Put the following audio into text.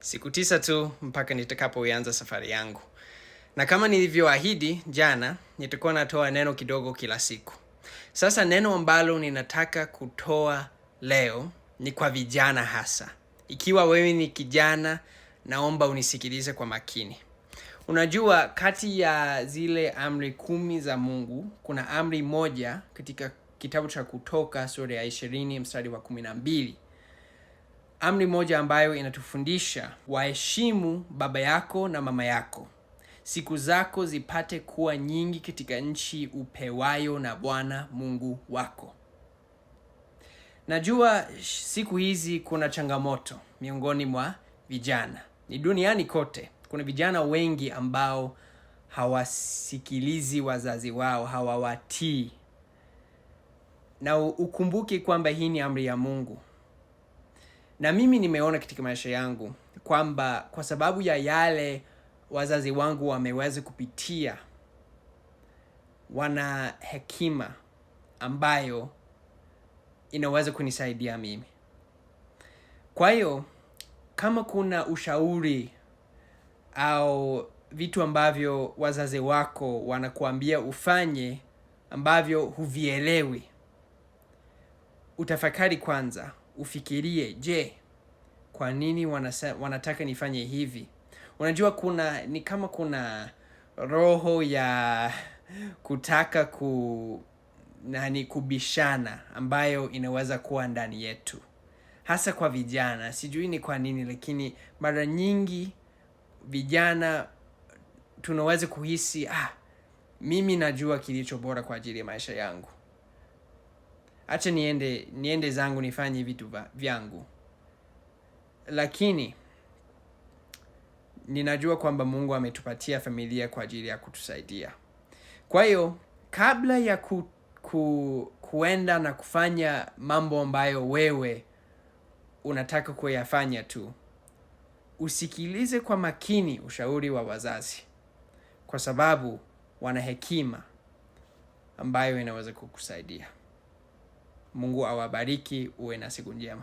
Siku 9 tu mpaka nitakapoanza safari yangu. Na kama nilivyoahidi jana, nitakuwa natoa neno kidogo kila siku. Sasa neno ambalo ninataka kutoa leo ni kwa vijana hasa. Ikiwa wewe ni kijana, naomba unisikilize kwa makini. Unajua kati ya zile amri 10 za Mungu, kuna amri moja katika kitabu cha Kutoka sura ya 20 mstari wa 12. Amri moja ambayo inatufundisha waheshimu baba yako na mama yako. Siku zako zipate kuwa nyingi katika nchi upewayo na Bwana Mungu wako. Najua siku hizi kuna changamoto miongoni mwa vijana. Ni duniani kote. Kuna vijana wengi ambao hawasikilizi wazazi wao, hawawatii. Na ukumbuke kwamba hii ni amri ya Mungu. Na mimi nimeona katika maisha yangu kwamba kwa sababu ya yale wazazi wangu wameweza kupitia, wana hekima ambayo inaweza kunisaidia mimi. Kwa hiyo, kama kuna ushauri au vitu ambavyo wazazi wako wanakuambia ufanye ambavyo huvielewi, utafakari kwanza, ufikirie, je, kwa nini wanataka nifanye hivi? Unajua ni kama kuna roho ya kutaka kubishana ambayo inaweza kuwa ndani yetu. Hasa kwa vijana, sijui ni kwa nini, lakini mara nyingi vijana tunaweza kuhisi, mimi najua kilicho bora kwa ajili ya maisha yangu. Acha niende zangu nifanye vitu vyangu. Lakini ninajua kwamba Mungu ametupatia familia kwa ajili ya kutusaidia. Kwa hiyo, kabla ya kuenda na kufanya mambo ambayo wewe unataka kuyafanya tu, usikilize kwa makini ushauri wa wazazi, kwa sababu wana hekima ambayo inaweza kukusaidia. Mungu awabariki, uwe na siku njema.